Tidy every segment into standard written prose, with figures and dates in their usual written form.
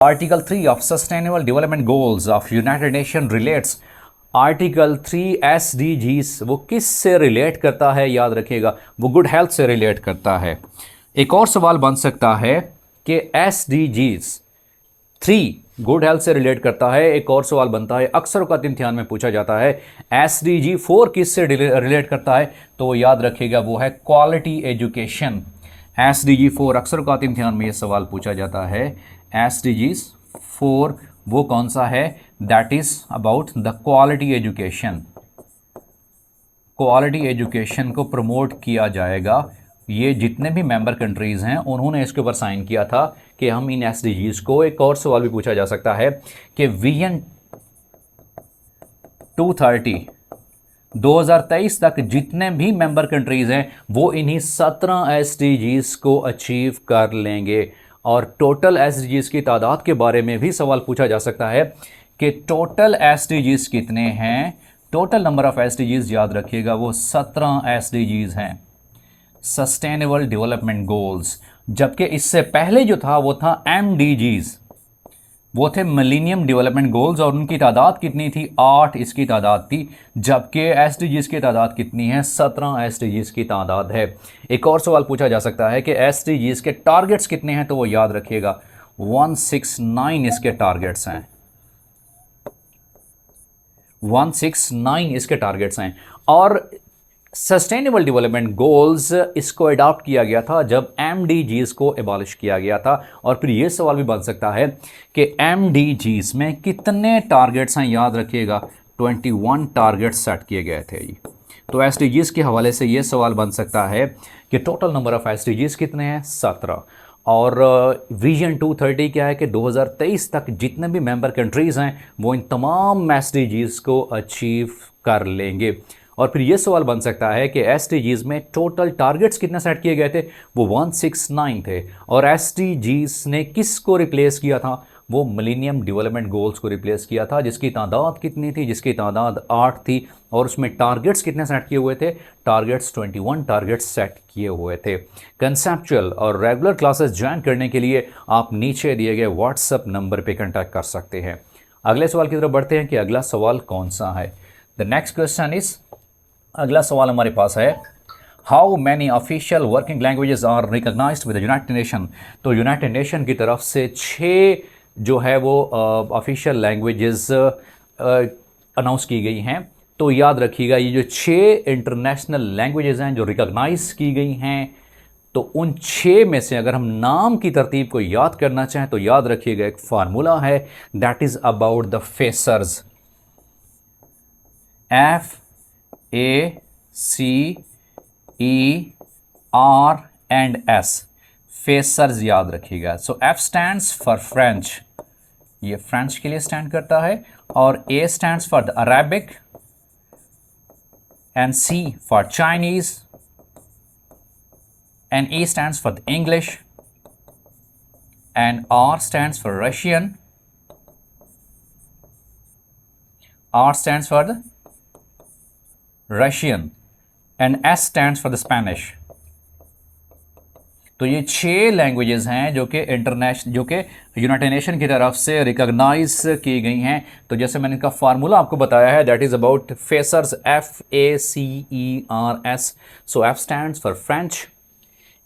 Article 3 of Sustainable Development Goals of United Nations relates article 3 SDGs वो किस से relate करता है, याद रखिएगा, वो गुड हेल्थ से रिलेट करता है। एक और सवाल बन सकता है कि SDGs 3 गुड हेल्थ से रिलेट करता है। एक और सवाल बनता है, अक्सर औक़ात इम्तिहान में पूछा जाता है, SDG 4 किस से रिलेट करता है, तो वो याद रखिएगा वो है क्वालिटी एजुकेशन। SDG 4 अक्सर औक़ात इम्तिहान में ये सवाल पूछा जाता है, SDGs 4 वो कौन सा है, that is about the quality education. Quality education को प्रमोट किया जाएगा। ये जितने भी मेंबर कंट्रीज़ हैं उन्होंने इसके ऊपर साइन किया था कि हम इन SDGs को, एक और सवाल भी पूछा जा सकता है कि विजन 230 2023 तक जितने भी मेंबर कंट्रीज़ हैं वो इन्हीं 17 SDGs को अचीव कर लेंगे। और टोटल SDGs की तादाद के बारे में भी सवाल पूछा जा सकता है कि टोटल SDGs कितने हैं। टोटल नंबर ऑफ SDGs याद रखिएगा वो 17 SDGs हैं, सस्टेनेबल डेवलपमेंट गोल्स। जबकि इससे पहले जो था वो था MDGs, वो थे मिलेनियम डेवलपमेंट गोल्स, और उनकी तादाद कितनी थी, 8 इसकी तादाद थी। जबकि SDGs की तादाद कितनी है, 17 SDGs की तादाद है। एक और सवाल पूछा जा सकता है कि SDGs के टारगेट्स कितने हैं, तो वो याद रखिएगा 169 इसके टारगेट्स हैं, 169 इसके टारगेट्स हैं। और सस्टेनेबल डेवलपमेंट गोल्स इसको अडॉप्ट किया गया था जब MDGs को एबॉलिश किया गया था। और फिर ये सवाल भी बन सकता है कि MDGs में कितने टारगेट्स हैं, याद रखिएगा 21 टारगेट्स सेट किए गए थे जी। तो SDGs के हवाले से ये सवाल बन सकता है कि टोटल नंबर ऑफ SDGs कितने हैं, 17। और विजन 230 क्या है कि 2023 तक जितने भी मेंबर कंट्रीज़ हैं वो इन तमाम SDGs को अचीव कर लेंगे। और फिर ये सवाल बन सकता है कि SDGs में टोटल टारगेट्स कितने सेट किए गए थे, वो 169 थे। और SDGs ने किस को रिप्लेस किया था, वो मिलेनियम डेवलपमेंट गोल्स को रिप्लेस किया था, जिसकी तादाद कितनी थी, जिसकी तादाद 8 थी। और उसमें टारगेट्स कितने सेट किए हुए थे, टारगेट्स 21 टारगेट्स सेट किए हुए थे। कंसेप्चुअल और रेगुलर क्लासेस ज्वाइन करने के लिए आप नीचे दिए गए व्हाट्सएप नंबर पर कॉन्टैक्ट कर सकते हैं। अगले सवाल की तरफ बढ़ते हैं कि अगला सवाल कौन सा है। द नेक्स्ट क्वेश्चन इज, अगला सवाल हमारे पास है, how many official working languages are recognised with the United Nation. तो यूनाइटेड नेशन की तरफ से 6 जो है वो ऑफिशियल लैंग्वेजेस अनाउंस की गई हैं। तो याद रखिएगा ये जो 6 इंटरनेशनल लैंग्वेजेस हैं जो रिकॉग्नाइज की गई हैं, तो उन 6 में से अगर हम नाम की तरतीब को याद करना चाहें तो याद रखिएगा एक फार्मूला है, that is about the freshers, FACERS, freshers याद रखिएगा। सो F स्टैंड्स फॉर फ्रेंच, ये फ्रेंच के लिए स्टैंड करता है। और A stands for the Arabic, and C for Chinese, and E stands for the English, and R stands for Russian, R stands for the Russian, and S stands for the Spanish. तो ये 6 languages हैं जो कि United Nation की तरफ से recognise की गई हैं। तो जैसे मैंने इनका फार्मूला आपको बताया है, that is about freshers, FACERS। So F stands for French,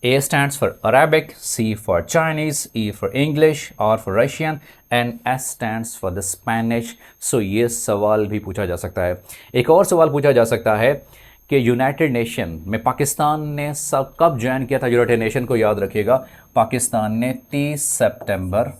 A stands for Arabic, C for Chinese, E for English, R for Russian, and S stands for the Spanish. So ये सवाल भी पूछा जा सकता है। एक और सवाल पूछा जा सकता है कि यूनाइटेड नेशन में पाकिस्तान ने कब ज्वाइन किया था यूनाइटेड नेशन को, याद रखिएगा पाकिस्तान ने 30 सितंबर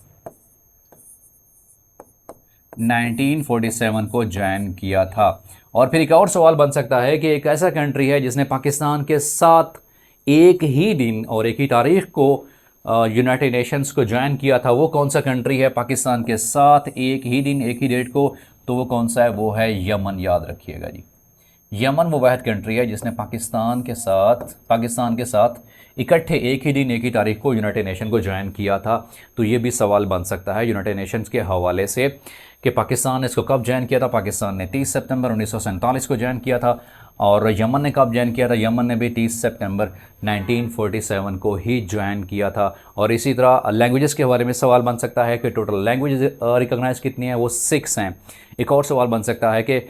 1947 को ज्वाइन किया था। और फिर एक और सवाल बन सकता है कि एक ऐसा कंट्री है जिसने पाकिस्तान के साथ एक ही दिन और एक ही तारीख को यूनाइटेड नेशंस को ज्वाइन किया था, वो कौन सा कंट्री है पाकिस्तान के साथ एक ही दिन एक ही डेट को, तो वो कौन सा है, वो है यमन। याद रखिएगा जी, यमन वो वाहिद कंट्री है जिसने पाकिस्तान के साथ इकट्ठे एक ही दिन एक ही तारीख को यूनाइटेड नेशन को ज्वाइन किया था। तो ये भी सवाल बन सकता है यूनाइटेड नेशंस के हवाले से कि पाकिस्तान ने इसको कब ज्वाइन किया था। पाकिस्तान ने 30 सितंबर 1947 को ज्वाइन किया था। और यमन ने कब ज्वाइन किया था? यमन ने भी 30 सितंबर 1947 को ही ज्वाइन किया था। और इसी तरह लैंग्वेजेस के बारे में सवाल बन सकता है कि टोटल लैंग्वेज रिकॉग्नाइज कितनी है? वो 6 हैं। एक और सवाल बन सकता है कि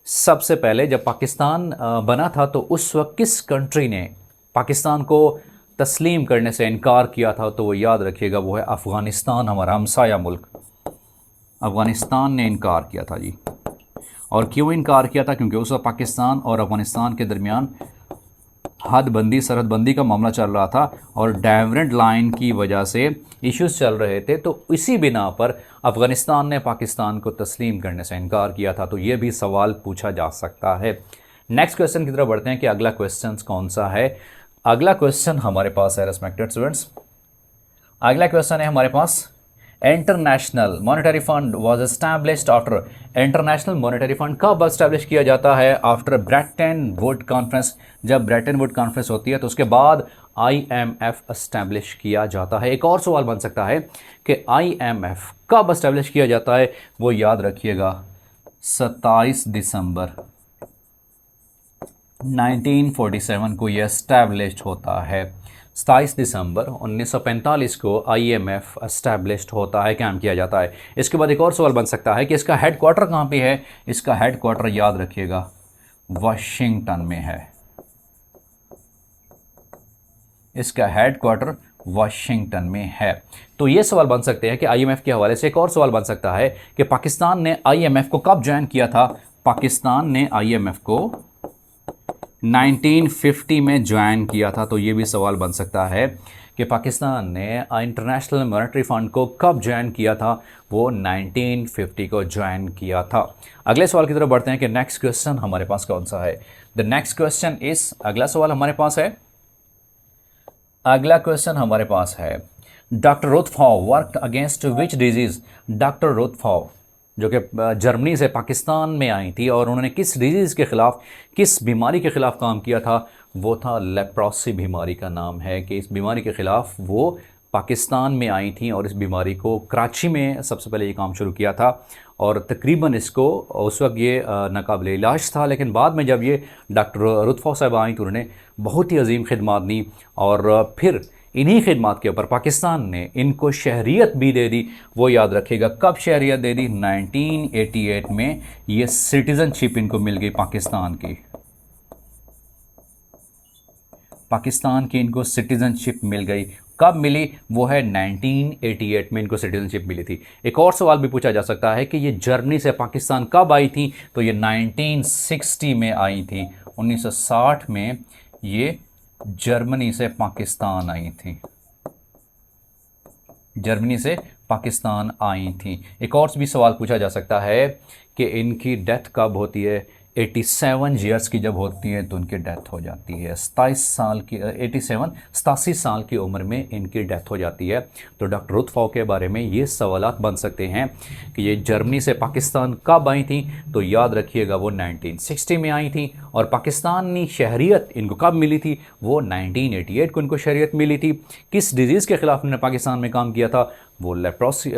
सबसे पहले जब पाकिस्तान बना था तो उस वक्त किस कंट्री ने पाकिस्तान को तस्लीम करने से इनकार किया था? तो वो याद रखिएगा, वो है अफ़गानिस्तान, हमारा हमसाया मुल्क। अफ़गानिस्तान ने इनकार किया था जी। और क्यों इनकार किया था? क्योंकि उस वक्त पाकिस्तान और अफ़गानिस्तान के दरमियान हदबंदी, सरहदबंदी का मामला चल रहा था और डाइवरेंट लाइन की वजह से इश्यूज चल रहे थे। तो इसी बिना पर अफ़गानिस्तान ने पाकिस्तान को तस्लीम करने से इनकार किया था। तो ये भी सवाल पूछा जा सकता है। नेक्स्ट क्वेश्चन की तरफ बढ़ते हैं कि अगला क्वेश्चन कौन सा है। अगला क्वेश्चन हमारे पास है रेस्पेक्टेड स्टूडेंट्स, अगला क्वेश्चन है हमारे पास, international monetary fund was established after. International monetary fund कब एस्टैब्लिश किया जाता है? After Bretton Woods conference. जब ब्रेटन वुड कॉन्फ्रेंस होती है तो उसके बाद IMF एस्टैब्लिश किया जाता है। एक और सवाल बन सकता है कि IMF कब एस्टैब्लिश किया जाता है? वो याद रखिएगा, 27 दिसंबर 1947 को यह एस्टैब्लिश्ड होता है। 27 दिसंबर 1945 को IMF एस्टैब्लिश्ड होता है, कायम किया जाता है। इसके बाद एक और सवाल बन सकता है कि इसका हेडक्वार्टर कहाँ पे है? इसका हेडक्वार्टर याद रखिएगा वाशिंगटन में है। इसका हेडक्वार्टर वाशिंगटन में है। तो ये सवाल बन सकते हैं कि IMF के हवाले से। एक और सवाल बन सकता है कि पाकिस्तान ने IMF को कब ज्वाइन किया था? पाकिस्तान ने IMF को 1950 में ज्वाइन किया था। तो ये भी सवाल बन सकता है कि पाकिस्तान ने इंटरनेशनल मॉनेटरी फंड को कब ज्वाइन किया था? वो 1950 को ज्वाइन किया था। अगले सवाल की तरफ बढ़ते हैं कि नेक्स्ट क्वेश्चन हमारे पास कौन सा है। द नेक्स्ट क्वेश्चन इस, अगला सवाल हमारे पास है, अगला क्वेश्चन हमारे पास है, doctor Ruth Pfau work against which disease. Doctor Ruth Pfau जो कि जर्मनी से पाकिस्तान में आई थी और उन्होंने किस डिजीज़ के ख़िलाफ़, किस बीमारी के ख़िलाफ़ काम किया था? वो था लेप्रोसी बीमारी का नाम है कि इस बीमारी के ख़िलाफ़ वो पाकिस्तान में आई थी और इस बीमारी को कराची में सबसे पहले ये काम शुरू किया था। और तकरीबन इसको उस वक्त ये नाकाबिल इलाज था, लेकिन बाद में जब ये डॉक्टर रुथफाउ साहब आई तो उन्होंने बहुत ही अजीम खिदमात दी और फिर इन्हीं खिदमात के ऊपर पाकिस्तान ने इनको शहरियत भी दे दी। वो याद रखिएगा, कब शहरियत दे दी? 1988 में ये सिटीज़नशिप इनको मिल गई पाकिस्तान की। पाकिस्तान की इनको सिटीज़नशिप मिल गई। कब मिली? वो है 1988 में इनको सिटीज़नशिप मिली थी। एक और सवाल भी पूछा जा सकता है कि ये जर्मनी से पाकिस्तान कब आई थी? तो ये 1960 में आई थी। 1960 में ये जर्मनी से पाकिस्तान आई थी। जर्मनी से पाकिस्तान आई थी। एक और भी सवाल पूछा जा सकता है कि इनकी डेथ कब होती है? 87 ईयर्स की जब होती है तो उनकी डेथ हो जाती है। 87 साल की उम्र में इनकी डेथ हो जाती है। तो डॉक्टर रुथफाउ के बारे में ये सवालात बन सकते हैं कि ये जर्मनी से पाकिस्तान कब आई थी? तो याद रखिएगा वो 1960 में आई थी। और पाकिस्तानी शहरियत इनको कब मिली थी? वो 1988 को इनको शहरियत मिली थी। किस डिज़ीज़ के ख़िलाफ़ इन्होंने पाकिस्तान में काम किया था? वो लेप्रोसी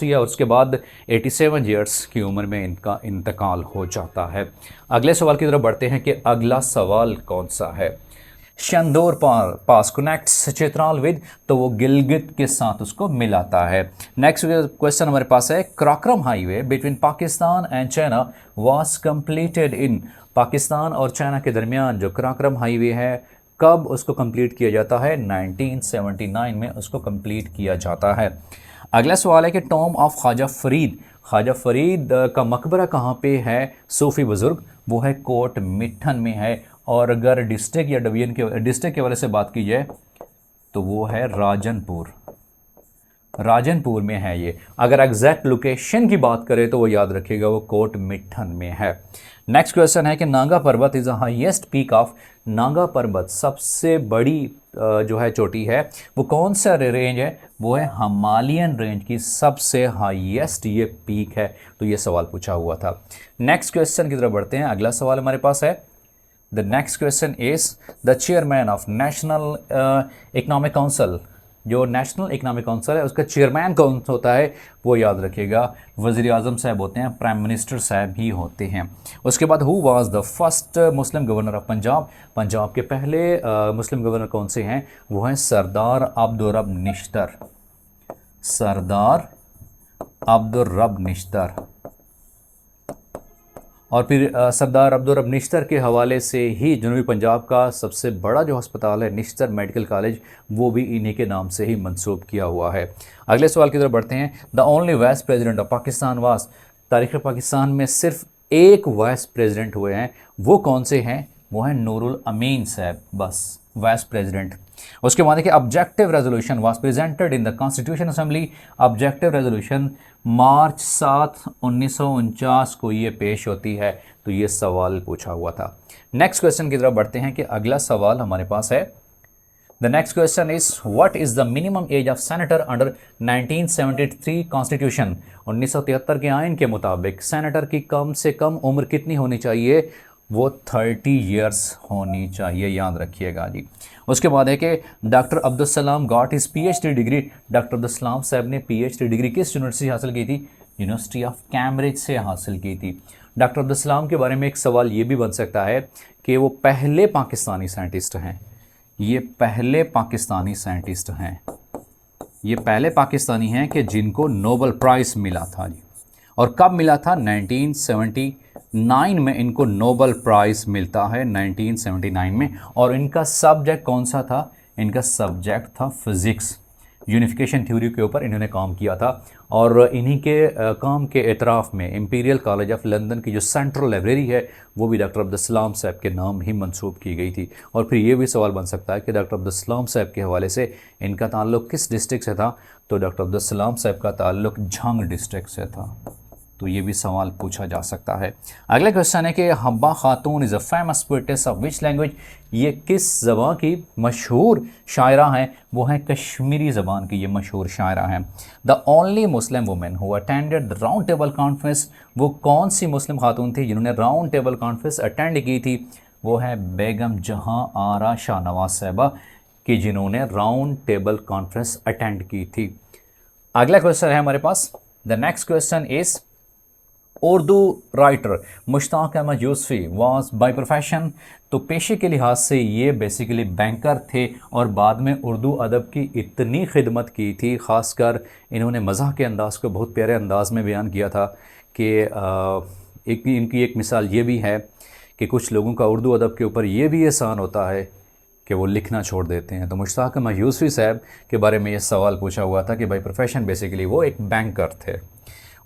है। और उसके बाद 87 ईयर्स की उम्र में इनका इंतकाल हो जाता है। अगले सवाल की तरफ बढ़ते हैं कि अगला सवाल कौन सा है। शंदोर पास कनेक्ट्स चित्राल विद, तो वो गिलगित के साथ उसको मिलाता है। नेक्स्ट क्वेश्चन हमारे पास है, Karakoram highway between Pakistan and China was completed in. Pakistan और चाइना के दरमियान जो क्राक्रम हाईवे है कब उसको कंप्लीट किया जाता है? 1979 में उसको कंप्लीट किया जाता है। अगला सवाल है कि टॉम ऑफ ख्वाजा फरीद, ख्वाजा फरीद का मकबरा कहाँ पे है? सूफ़ी बुज़ुर्ग, वो है कोट मिठन में है। और अगर डिस्ट्रिक्ट या डिवीजन के डिस्ट्रिक्ट के वाले से बात की जाए तो वो है राजनपुर, राजनपुर में है ये। अगर एग्जैक्ट लोकेशन की बात करें तो वो याद रखिएगा वो कोट मिठन में है। नेक्स्ट क्वेश्चन है कि नागा पर्वत is the highest peak of. Naga पर्वत सबसे बड़ी जो है चोटी है वो कौन सा रेंज है? वो है हिमालयन रेंज की सबसे हाईएस्ट ये पीक है। तो ये सवाल पूछा हुआ था। नेक्स्ट क्वेश्चन की तरफ बढ़ते हैं। अगला सवाल हमारे पास है, the next question is the chairman of national economic council जो नेशनल इकनॉमिक काउंसिल है उसका चेयरमैन कौन होता है, वो याद रखिएगा वज़ीर आज़म साहब होते हैं, प्राइम मिनिस्टर साहब ही होते हैं। उसके बाद who was the first Muslim governor of Punjab, Punjab के पहले मुस्लिम गवर्नर कौन से हैं, वो हैं सरदार अब्दुर्रब निश्तर, सरदार अब्दुर्रब निश्तर। और फिर सरदार अब्दुर्रब निश्तर के हवाले से ही जनूबी पंजाब का सबसे बड़ा जो अस्पताल है निश्तर मेडिकल कॉलेज, वो भी इन्हीं के नाम से ही मंसूब किया हुआ है। अगले सवाल की तरफ बढ़ते हैं। The only vice president of Pakistan was, तारीख़ पाकिस्तान में सिर्फ एक वाइस प्रेसिडेंट हुए हैं, वो कौन से हैं, वो हैं नूरुल अमीन साहब, बस वाइस प्रेसिडेंट। उसके बाद देखिए objective resolution was presented in the constitution assembly, objective resolution March 7 1949 को ये पेश होती है, तो ये सवाल पूछा हुआ था। नेक्स्ट क्वेश्चन की तरफ बढ़ते हैं कि अगला सवाल हमारे पास है। The next question is what is the minimum age of senator under 1973 constitution, 1973 के आइन के मुताबिक सेनेटर की कम से कम उम्र कितनी होनी चाहिए, वो 30 ईयर्स होनी चाहिए, याद रखिएगा जी। उसके बाद है कि doctor Abdul Salam got his PhD degree, doctor Abdul Salam साहब ने पीएचडी डिग्री किस यूनिवर्सिटी से हासिल की थी, यूनिवर्सिटी ऑफ कैम्ब्रिज से हासिल की थी। डॉक्टर अब्दुल सलाम के बारे में एक सवाल ये भी बन सकता है कि वो पहले पाकिस्तानी साइंटिस्ट हैं, ये पहले पाकिस्तानी साइंटिस्ट हैं, ये पहले पाकिस्तानी हैं कि जिनको नोबेल प्राइज़ मिला था जी। और कब मिला था, 1979 में इनको नोबेल प्राइज़ मिलता है, 1979 में। और इनका सब्जेक्ट कौन सा था, इनका सब्जेक्ट था फिज़िक्स, यूनिफिकेशन थ्योरी के ऊपर इन्होंने काम किया था। और इन्हीं के काम के एतराफ़ में इंपीरियल कॉलेज ऑफ लंदन की जो सेंट्रल लाइब्रेरी है वो भी डॉक्टर अब्दुल सलाम साहब के नाम ही मंसूब की गई थी। और फिर ये भी सवाल बन सकता है कि डॉक्टर अब्दुल सलाम साहब के हवाले से इनका ताल्लुक़ किस डिस्ट्रिक्ट से था, तो डॉक्टर अब्दुल सलाम साहब का ताल्लुक़ झांग डिस्ट्रिक्ट से था, तो ये भी सवाल पूछा जा सकता है। अगला क्वेश्चन है कि हब्बा खातून is a famous poetess of which language, ये किस ज़बान की मशहूर शायरा हैं, वो हैं कश्मीरी ज़बान की ये मशहूर शायरा हैं। The only Muslim women who attended the round table conference, वो कौन सी मुस्लिम खातून थी जिन्होंने राउंड टेबल कॉन्फ्रेंस अटेंड की थी, वो है बेगम जहां आरा शाहनवाज साहबा कि जिन्होंने राउंड टेबल कॉन्फ्रेंस अटेंड की थी। अगला क्वेश्चन है हमारे पास। The next question is Urdu writer Mushtaq Ahmad Yusufi was by profession, तो पेशे के लिहाज से ये बेसिकली बैंकर थे और बाद में उर्दू अदब की इतनी खिदमत की थी, ख़ासकर इन्होंने मज़ाह के अंदाज़ को बहुत प्यारे अंदाज़ में बयान किया था कि इनकी एक मिसाल ये भी है कि कुछ लोगों का उर्दू अदब के ऊपर ये भी एहसान होता है कि वो लिखना छोड़ देते हैं। तो मुश्ताक अहमद यूसुफ़ी साहब के बारे में ये सवाल पूछा हुआ था कि बाय प्रोफेशन बेसिकली वो एक बैंकर थे।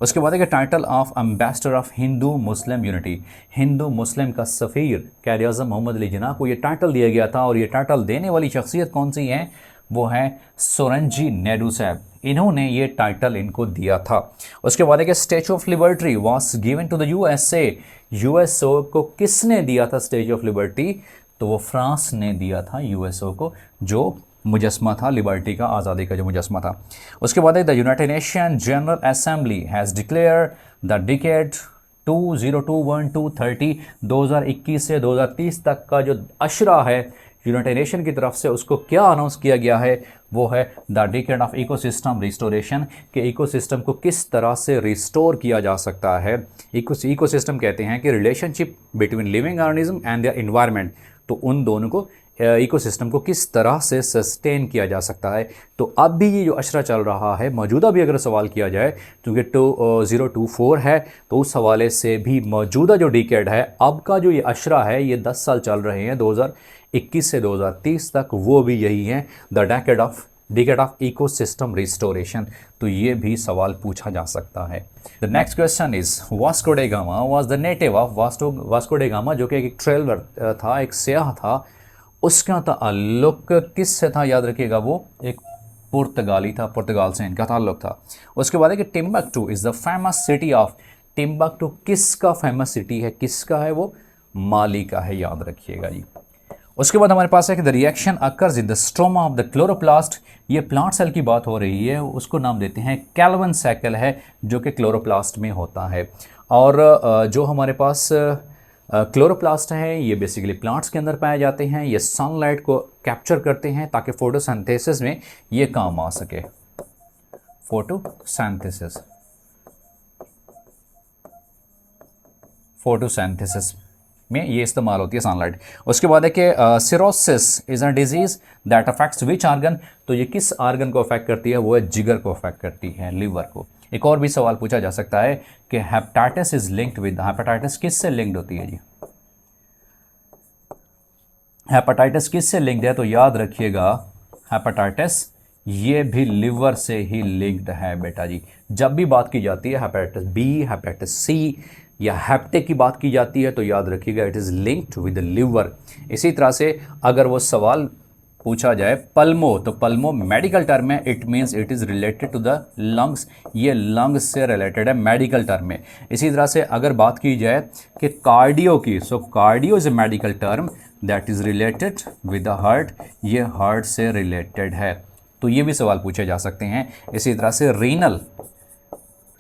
उसके बाद है title of ambassador of Hindu Muslim unity, Hindu Muslim का सफ़ीर क़ायद आज़म मोहम्मद अली जिन्ना को ये टाइटल दिया गया था। और ये टाइटल देने वाली शख्सियत कौन सी है, वो है सोरनजी नायडू साहब, इन्होंने ये टाइटल इनको दिया था। उसके बाद है कि Statue of Liberty was given to the USA, USA को किसने दिया था स्टैचू ऑफ लिबर्टी, तो वो फ्रांस ने दिया था यूएसओ को, जो मुजस्मा था लिबर्टी का, आज़ादी का जो मुजस्मा था। उसके बाद the United nation general assembly has declare the decade 2021-2030, 2021 से 2030 तक का जो अशरा है यूनाइटेड नेशन की तरफ से, उसको क्या अनाउंस किया गया है, वो है the decade of ecosystem restoration, कि इकोसिस्टम को किस तरह से रिस्टोर किया जा सकता है। इकोसिस्टम कहते हैं कि relationship between living organism and their environment, तो उन दोनों को इकोसिस्टम को किस तरह से सस्टेन किया जा सकता है। तो अब भी ये जो अशरा चल रहा है, मौजूदा भी अगर सवाल किया जाए, क्योंकि 2024 है, तो उस हवाले से भी मौजूदा जो डिकेड है, अब का जो ये अशरा है, ये 10 साल चल रहे हैं 2021 से 2030 तक, वो भी यही है the decade of ecosystem restoration. तो ये भी सवाल पूछा जा सकता है। The next question is Vasco day gamma was the native of Vasco day gamma, जो कि एक ट्रेवलर था, एक सियाह था, उसका ताल्लुक़ किस से था, याद रखिएगा, वो एक पुर्तगाली था, पुर्तगाल से इनका ताल्लुक़ था। उसके बाद है कि Timbuktu is the famous city of, Timbuktu किसका फेमस सिटी है, किसका है, वो माली का है, याद रखिएगा जी। उसके बाद हमारे पास है कि the reaction occurs in the stroma of the chloroplast, ये प्लांट सेल की बात हो रही है, उसको नाम देते हैं कैल्विन साइकिल है, जो कि क्लोरोप्लास्ट में होता है। और जो हमारे पास क्लोरोप्लास्ट हैं, ये बेसिकली प्लांट्स के अंदर पाए जाते हैं। ये सनलाइट को कैप्चर करते हैं ताकि फोटोसिंथेसिस में ये काम आ सके। फोटोसिंथेसिस में ये इस्तेमाल होती है सनलाइट। उसके बाद है कि cirrhosis is a disease that affects which organ, तो ये किस आर्गन को अफेक्ट करती है? वो है जिगर को अफेक्ट करती है, लिवर को। एक और भी सवाल पूछा जा सकता है कि hepatitis is linked with, hepatitis किस से लिंक्ड होती है जी? हेपेटाइटिस किस से लिंक्ड है? तो याद रखिएगा हेपेटाइटिस ये भी लिवर से ही लिंक्ड है बेटा जी। जब भी बात की जाती है हेपेटाइटिस बी, हेपेटाइटिस सी या हेप्टिक की बात की जाती है तो याद रखिएगा it is linked with liver. इसी तरह से अगर वो सवाल पूछा जाए पल्मो, तो पल्मो मेडिकल टर्म है, it means it is related to the lungs, ये लंग्स से रिलेटेड है मेडिकल टर्म में। इसी तरह से अगर बात की जाए कि कार्डियो की, so cardio is a medical term that is related with the heart, ये हार्ट से रिलेटेड है, तो ये भी सवाल पूछे जा सकते हैं। इसी तरह से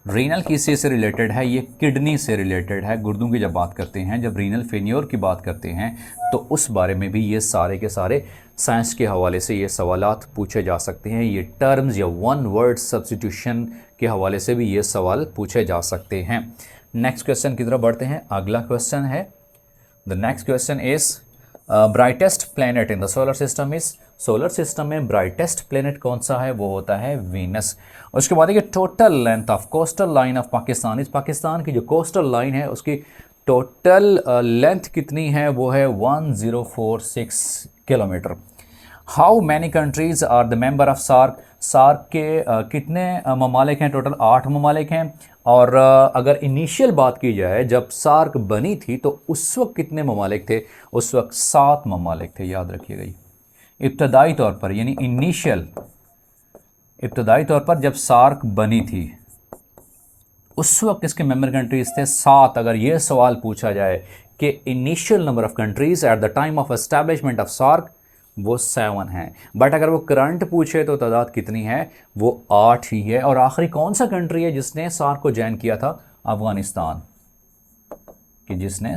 रीनल किससे से रिलेटेड है? ये किडनी से रिलेटेड है। गुर्दों की जब बात करते हैं, जब रीनल फेन्योर की बात करते हैं तो उस बारे में भी ये सारे के सारे साइंस के हवाले से ये सवालात पूछे जा सकते हैं। ये टर्म्स या वन वर्ड सब्स्टिट्यूशन के हवाले से भी ये सवाल पूछे जा सकते हैं। नेक्स्ट क्वेश्चन की तरफ बढ़ते हैं। अगला क्वेश्चन है, the next question is brightest planet in the solar system is, solar system में ब्राइटेस्ट प्लैनेट कौन सा है? वो होता है वीनस। उसके बाद है कि total length of coastal line of Pakistan इस, पाकिस्तान की जो कोस्टल लाइन है उसकी टोटल लेंथ कितनी है? वो है 1046 किलोमीटर। How many countries are the member of SAARC, SAARC के कितने ममालिक हैं? टोटल 8 ममालिक हैं। और अगर इनिशियल बात की जाए जब सार्क बनी थी तो उस वक्त कितने ममालिक थे? उस वक्त 7 ममालिक थे, याद रखिएगा। इब्तदाई तौर पर यानी इब्तदाई तौर पर जब सार्क बनी थी उस वक्त इसके मेंबर कंट्रीज थे 7। अगर ये सवाल पूछा जाए कि initial number of countries at the time of establishment of SAARC, वो 7 हैं। बट अगर वो करंट पूछे तो तादाद कितनी है? वो 8 ही है। और आखिरी कौन सा कंट्री है जिसने सार्क को ज्वाइन किया था? अफगानिस्तान, कि जिसने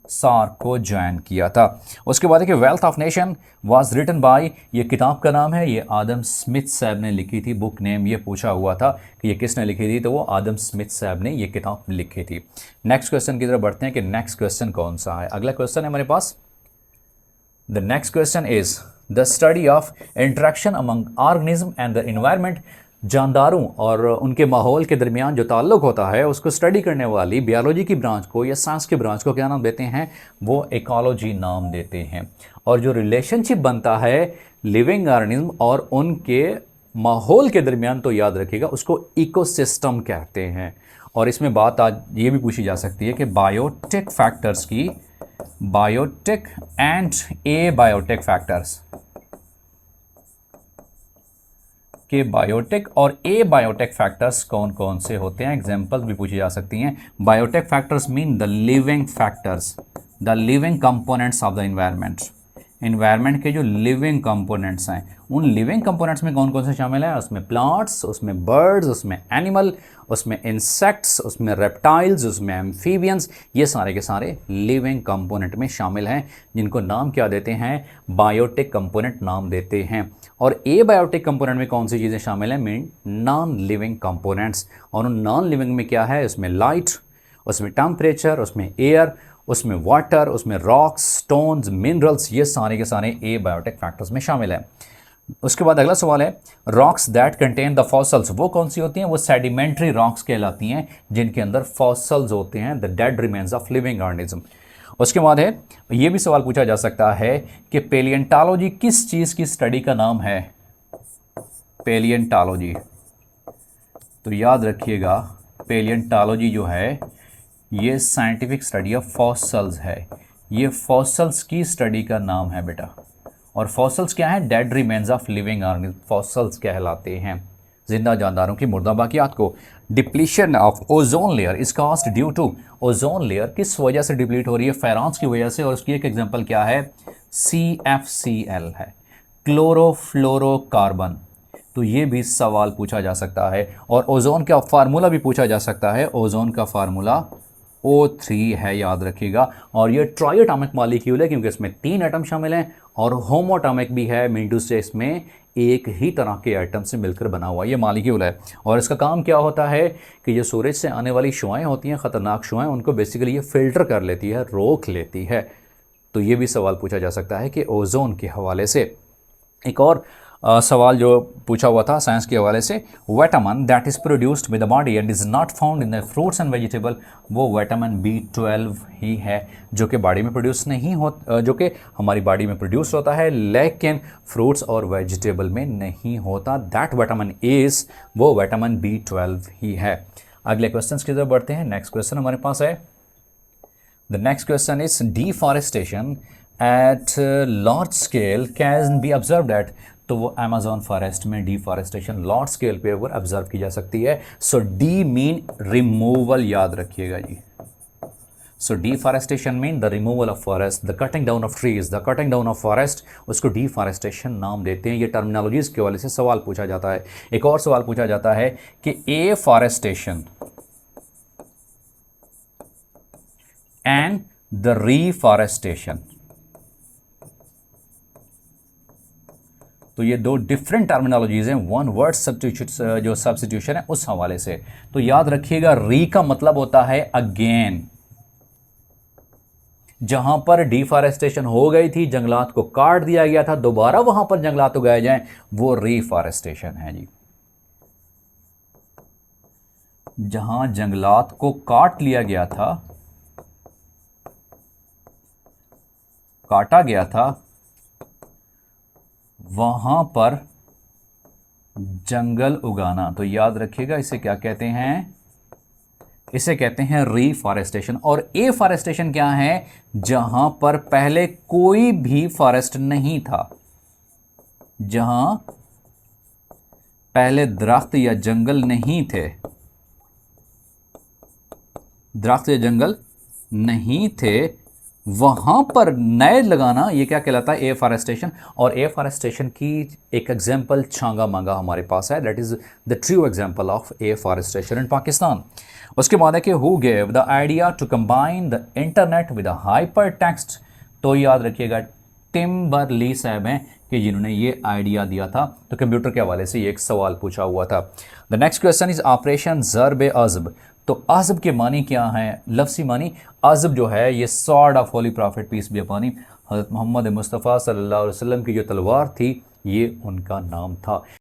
सार्क को ज्वाइन किया था। उसके बाद है कि Wealth of Nation was written by, ये किताब का नाम है, ये आदम स्मिथ साहब ने लिखी थी। बुक नेम ये पूछा हुआ था कि ये किसने लिखी थी, तो वो आदम स्मिथ साहब ने ये किताब लिखी थी। नेक्स्ट क्वेश्चन की तरफ बढ़ते हैं कि नेक्स्ट क्वेश्चन कौन सा है। अगला क्वेश्चन है हमारे पास, the next question is the study of interaction among organism and the environment, जानदारों और उनके माहौल के दरमियान जो ताल्लुक़ होता है उसको स्टडी करने वाली बियोलॉजी की ब्रांच को या साइंस की ब्रांच को क्या नाम देते हैं? वो इकोलॉजी नाम देते हैं। और जो रिलेशनशिप बनता है लिविंग ऑर्गेनिज्म और उनके माहौल के दरमियान, तो याद रखिएगा उसको इकोसिस्टम कहते हैं। और इसमें बात आज ये भी पूछी जा सकती है कि बायोटिक फैक्टर्स की, biotic and abiotic factors के बायोटिक और ए बायोटिक फैक्टर्स कौन कौन से होते हैं? एग्जांपल्स भी पूछी जा सकती हैं। Biotic factors mean the living factors, the living components of the environment, environment के जो लिविंग कंपोनेंट्स हैं उन लिविंग कंपोनेंट्स में कौन कौन से शामिल हैं? उसमें प्लांट्स, उसमें बर्ड्स, उसमें एनिमल, उसमें इंसेक्ट्स, उसमें रेप्टाइल्स, उसमें एम्फीबियंस, ये सारे के सारे लिविंग कंपोनेंट में शामिल हैं, जिनको नाम क्या देते हैं? बायोटिक कंपोनेंट नाम देते हैं। और ए बायोटिक कंपोनेंट में कौन सी चीज़ें शामिल हैं? Mean non living components. और उन नॉन लिविंग में क्या है? उसमें लाइट, उसमें टेम्परेचर, उसमें एयर, उसमें वाटर, उसमें रॉक्स, स्टोन्स, मिनरल्स, ये सारे के सारे ए बायोटिक फैक्टर्स में शामिल हैं। उसके बाद अगला सवाल है, rocks that contain the fossils, वो कौन सी होती हैं? वो सेडिमेंट्री रॉक्स कहलाती हैं जिनके अंदर फॉसल्स होते हैं, the dead remains of living organism. उसके बाद है, ये भी सवाल पूछा जा सकता है कि पेलियंटोलॉजी किस चीज़ की स्टडी का नाम है? पेलियंटोलॉजी, तो याद रखिएगा पेलियंटोलॉजी जो है ये साइंटिफिक स्टडी ऑफ फॉसल्स है, ये फॉसल्स की स्टडी का नाम है बेटा। और फॉसल्स क्या है? Dead remains of living organism fossils कहलाते हैं, जिंदा जानदारों की मुर्दा बाकियात को। Depletion of ozone layer is caused due to, ozone layer किस वजह से डिप्लीट हो रही है? फेरॉन्स की वजह से। और उसकी एक एग्जांपल क्या है? CFCl है, क्लोरोफ्लोरोकार्बन। तो ये भी सवाल पूछा जा सकता है। और ओजोन का फार्मूला भी पूछा जा सकता है। ओजोन का फार्मूला O3 है, याद रखिएगा। और ये ट्राई एटॉमिक मॉलिक्यूल है क्योंकि इसमें 3 एटम शामिल हैं, और होमो एटॉमिक भी है, मीन टू से इसमें एक ही तरह के एटम से मिलकर बना हुआ ये मॉलिक्यूल है। और इसका काम क्या होता है कि ये सूरज से आने वाली शुआएं होती हैं, ख़तरनाक शुआएं, उनको बेसिकली ये फ़िल्टर कर लेती है, रोक लेती है। तो ये भी सवाल पूछा जा सकता है कि ओजोन के हवाले से। एक और सवाल जो पूछा हुआ था साइंस के हवाले से, vitamin that is produced with the body and is not found in the fruits and vegetable, वो विटामिन B12 ही है जो कि बॉडी में प्रोड्यूस नहीं हो, जो कि हमारी बॉडी में प्रोड्यूस होता है लेकिन फ्रूट्स और वेजिटेबल में नहीं होता। दैट विटामिन इज़, वो विटामिन B12 ही है। अगले क्वेश्चन की तरफ बढ़ते हैं। नेक्स्ट क्वेश्चन हमारे पास है, the next question is deforestation at large scale can be observed eight, तो वो अमेजोन फॉरेस्ट में डिफॉरेस्टेशन लार्ज स्केल पे ऊपर ऑब्जर्व की जा सकती है। सो डी मीन रिमूवल, याद रखिएगा जी। So deforestation mean the removal of forest, the cutting down of trees, the cutting down of forest, उसको डिफॉरेस्टेशन नाम देते हैं। ये टर्मिनोलॉजीज के वाले से सवाल पूछा जाता है। एक और सवाल पूछा जाता है कि एफॉरेस्टेशन एंड द रीफॉरेस्टेशन, तो ये दो डिफरेंट टर्मिनोलॉजीज हैं, वन वर्ड सब्स्टिट्यूशन, जो सब्स्टिट्यूशन है उस हवाले से। तो याद रखिएगा, री का मतलब होता है अगेन, जहां पर डिफॉरेस्टेशन हो गई थी, जंगलात को काट दिया गया था, दोबारा वहां पर जंगलात उगाए जाएं, वो रीफॉरेस्टेशन है जी। जहां जंगलात को काट लिया गया था, काटा गया था, वहां पर जंगल उगाना, तो याद रखिएगा इसे क्या कहते हैं, इसे कहते हैं रीफॉरेस्टेशन। और एफॉरेस्टेशन क्या है, जहां पर पहले कोई भी फॉरेस्ट नहीं था, जहां पहले दरख्त या जंगल नहीं थे, दरख्त या जंगल नहीं थे, वहां पर नए लगाना, ये क्या कहलाता है, एफॉरेस्टेशन। और एफॉरेस्टेशन की एक एग्जांपल छांगा मांगा हमारे पास है, that is the true example of afforestation in Pakistan. उसके बाद है कि who gave the idea to combine the internet with hypertext, तो याद रखिएगा टिम बर्ली साहब हैं कि जिन्होंने ये आइडिया दिया था। तो कंप्यूटर के हवाले से ये एक सवाल पूछा हुआ था। The next question is operation Zarb Azb, तो अज़ब के मानी क्या हैं, लफ्सी मानी। अज़ब जो है ये sword of holy prophet peace be upon him, हज़रत मोहम्मद मुस्तफ़ा सल्लल्लाहु अलैहि वसल्लम की जो तलवार थी, ये उनका नाम था।